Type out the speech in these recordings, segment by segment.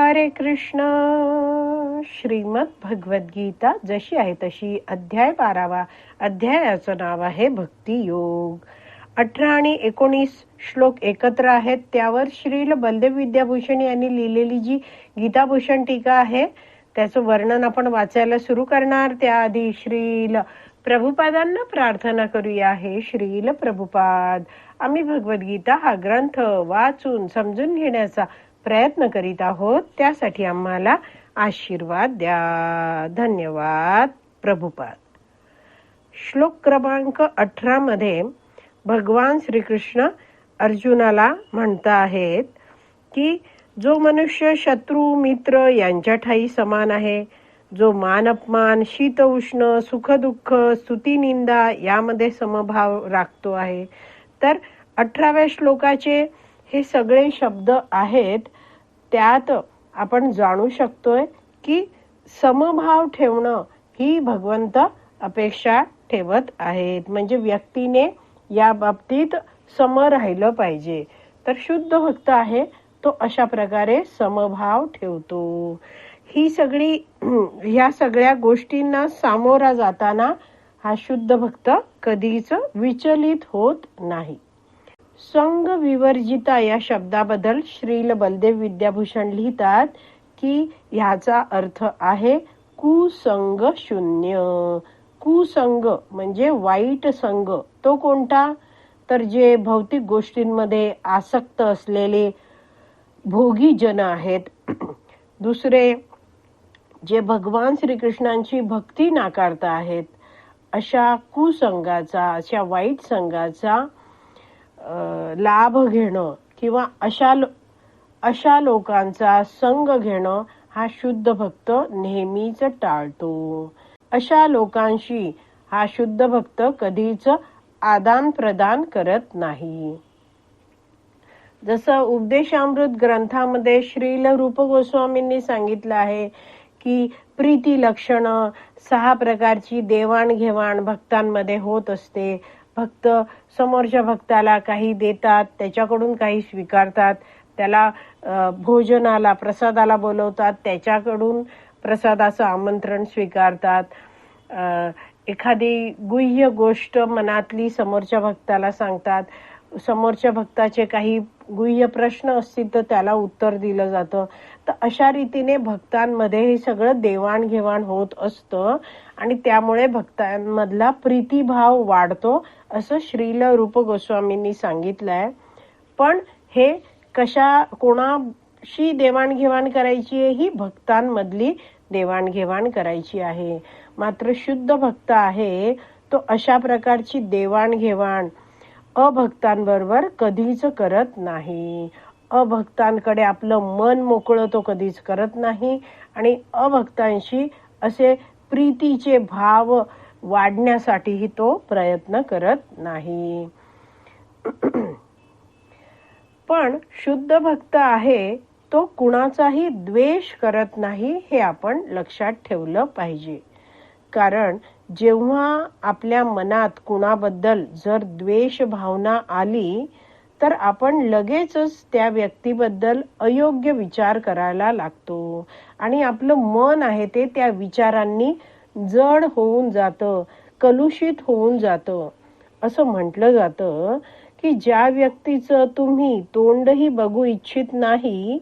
हरे कृष्ण. श्रीमद भगवद्गीता जशी आहे तशी, अध्याय 12वा. अध्यायाचं नाव आहे भक्ती योग. 18 आणि 19 श्लोक एकत्र आहेत. त्यावर श्रील बलदेव विद्याभूषण यांनी लिहिलेली जी गीताभूषण टीका आहे त्याचं वर्णन आपण वाचायला सुरू करणार. त्याआधी श्रील प्रभुपादांना प्रार्थना करूया. हे श्रील प्रभुपाद, आम्ही भगवद्गीता हा ग्रंथ वाचून समजून घेण्याचा प्रयत्न करीत आहोत, त्यासाठी आम्हाला आशीर्वाद द्या. धन्यवाद प्रभुपाद. श्लोक क्रमांक 18 मध्ये भगवान श्रीकृष्ण अर्जुनाला म्हणता आहेत की जो मनुष्य शत्रू मित्र यांच्या ठाई समान आहे, जो मान अपमान शीत उष्ण सुख दुःख स्तुती निंदा यामध्ये समभाव राखतो आहे. तर 18व्या श्लोकाचे हे सगळे शब्द आहेत. त्यात आपण जाणू शकतोय की समभाव ठेवणं ही भगवंत अपेक्षा ठेवत आहेत. म्हणजे व्यक्तीने या बाबतीत सम राहिलं पाहिजे. तर शुद्ध भक्त आहे तो अशा प्रकारे समभाव ठेवतो. ह्या सगळ्या गोष्टींना सामोरा जाताना हा शुद्ध भक्त कधीच विचलित होत नाही. संग विवर्जिता या शब्दाबद्दल श्रील बलदेव विद्याभूषण लिहितात की ह्याचा अर्थ आहे कुसंग शून्य. कुसंग म्हणजे वाईट संग. तो कोणता? तर जे भौतिक गोष्टींमध्ये आसक्त असलेले भोगी जन आहेत. दुसरे जे भगवान श्रीकृष्णांची भक्ती नाकारता आहेत, अशा कुसंगाचा, अशा वाईट संघाचा लाभ घेणं किंवा अशा लोकांचा संग घेणं हा शुद्ध भक्त नेहमीच टाळतो. अशा लोकांशी हा शुद्ध भक्त कधीच आदान प्रदान करत नाही. जसं उपदेशामृत ग्रंथामध्ये श्रील रूप गोस्वामींनी सांगितलं आहे की प्रीती लक्षण 6 प्रकारची देवाणघेवाण भक्तांमध्ये होत असते. भक्त समोरच्या भक्ताला काही देतात, त्याच्याकडून काही स्वीकारतात, त्याला भोजनाला प्रसादाला बोलवतात, त्याच्याकडून प्रसादाचं आमंत्रण स्वीकारतात. एखादी गुह्य गोष्ट मनातली समोरच्या भक्ताला सांगतात. समोरच्या भक्ताचे काही गुह्य प्रश्न असतील तर त्याला उत्तर दिलं जातं. तर अशा रीतीने भक्तांमध्ये हे सगळं देवाणघेवाण होत असतं आणि त्यामुळे भक्तांमधला प्रीतिभाव वाढतो असं श्रील रूप गोस्वामींनी सांगितलंय. पण हे कोणाशी देवाणघेवाण करायची आहे? ही भक्तांमधली देवाणघेवाण करायची आहे. मात्र शुद्ध भक्त आहे तो अशा प्रकारची देवाणघेवाण अभक्तांबरोबर कधीच करत नाही. अभक्तांकडे आपलं मन मोकळं तो कधीच करत नाही आणि अभक्तांशी असे प्रीतीचे भाव वाढण्यासाठीही तो प्रयत्न करत नाही. पण शुद्ध भक्त आहे तो कुणाचाही द्वेष करत नाही, हे आपण लक्षात ठेवलं पाहिजे. कारण जेव्हा आपल्या मनात कुणाबद्दल जर द्वेष भावना आली तर आपण लगेचच त्या व्यक्तीबद्दल अयोग्य विचार करायला लागतो आणि आपलं मन आहे ते त्या विचारांनी जड होऊन जातं, कलुषित होऊन जातं. असं म्हटलं जातं की ज्या व्यक्तीचं तुम्ही तोंडही बघू इच्छित नाही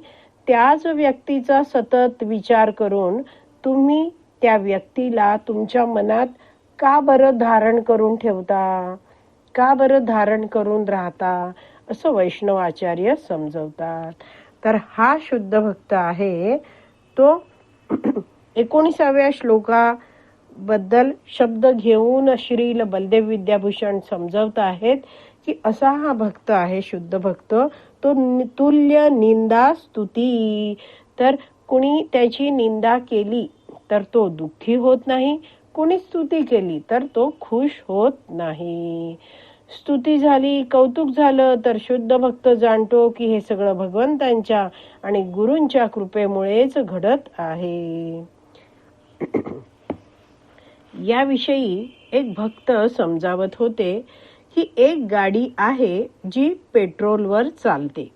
त्याच व्यक्तीचा सतत विचार करून तुम्ही त्या व्यक्तीला तुमच्या मनात का बरं धारण करून ठेवता, का बरं धारण करून राहता, असं वैष्णवाचार्य समजवतात. तर हा शुद्ध भक्त आहे तो 19व्या श्लोकाबद्दल शब्द घेऊन श्रील बलदेव विद्याभूषण समजवत आहेत की असा हा भक्त आहे शुद्ध भक्त. तो तुल्य निंदा स्तुती. तर कुणी त्याची निंदा केली तर तो दुःखी होत नाही, कुणी स्तुती केली तर तो खुश होत नाही. स्तुती झाली, कौतुक झालं तर शुद्ध भक्त जाणतो की हे सगळं भगवंतांच्या आणि गुरूंच्या कृपेमुळेच घडत आहे. याविषयी एक भक्त समजावत होते की एक गाडी आहे जी पेट्रोलवर चालते,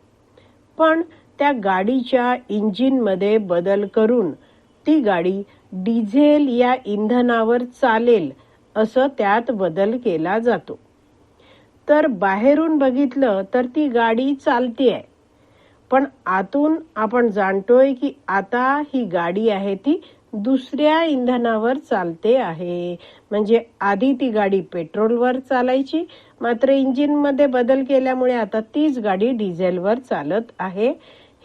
पण त्या गाडीच्या इंजिनमध्ये बदल करून ती गाडी डिझेल या इंधनावर चालेल असं त्यात बदल केला जातो. तर बाहेरून बघितलं तर ती गाडी चालतीये, पण आतून आपण जाणतोय की आता ही गाडी आहे ती दुसऱ्या इंधनावर चालते आहे. म्हणजे आधी ती गाडी पेट्रोलवर चालायची, मात्र इंजिनमध्ये बदल केल्यामुळे आता तीच गाडी डिझेलवर चालत आहे.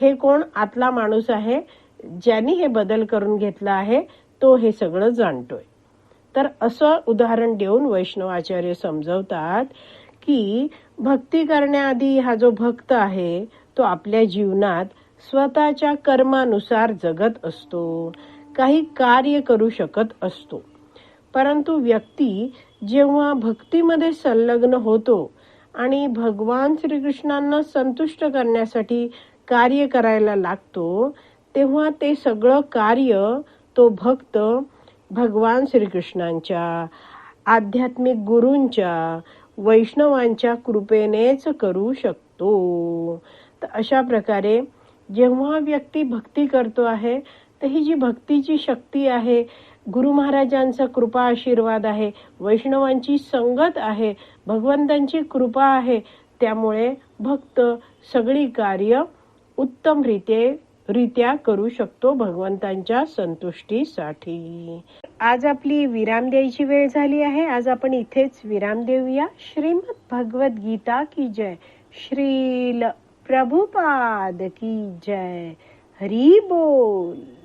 हे कोण? आतला माणूस आहे, ज्यांनी हे बदल करून घेतला आहे, तो हे सगळं जाणतोय. तर असं उदाहरण देऊन वैष्णवाचार्य समजवतात की भक्ती करण्याआधी हा जो भक्त आहे तो आपल्या जीवनात स्वतःच्या कर्मानुसार जगत असतो, काही कार्य करू शकत असतो. परंतु व्यक्ती जेव्हा भक्तीमध्ये संलग्न होतो आणि भगवान श्रीकृष्णांना संतुष्ट करण्यासाठी कार्य करायला लागतो, तेव्हा ते सगळं कार्य तो भक्त भगवान श्रीकृष्णांच्या, आध्यात्मिक गुरूंच्या, वैष्णवांच्या कृपेनेच करू शकतो. तर अशा प्रकारे जेव्हा व्यक्ती भक्ती करतो आहे, तर ही जी भक्तीची शक्ती आहे, गुरु महाराजांचा कृपा आशीर्वाद आहे, वैष्णवांची संगत आहे, भगवंतांची कृपा आहे, त्यामुळे भक्त सगळी कार्य उत्तम रित्या करू शकतो भगवंतांच्या संतुष्टीसाठी. आज आपली विराम द्यायची वेळ झाली आहे. आज आपण इथेच विराम देऊया. श्रीमद भगवत गीता की जय. श्रील प्रभुपाद की जय. हरी बोल.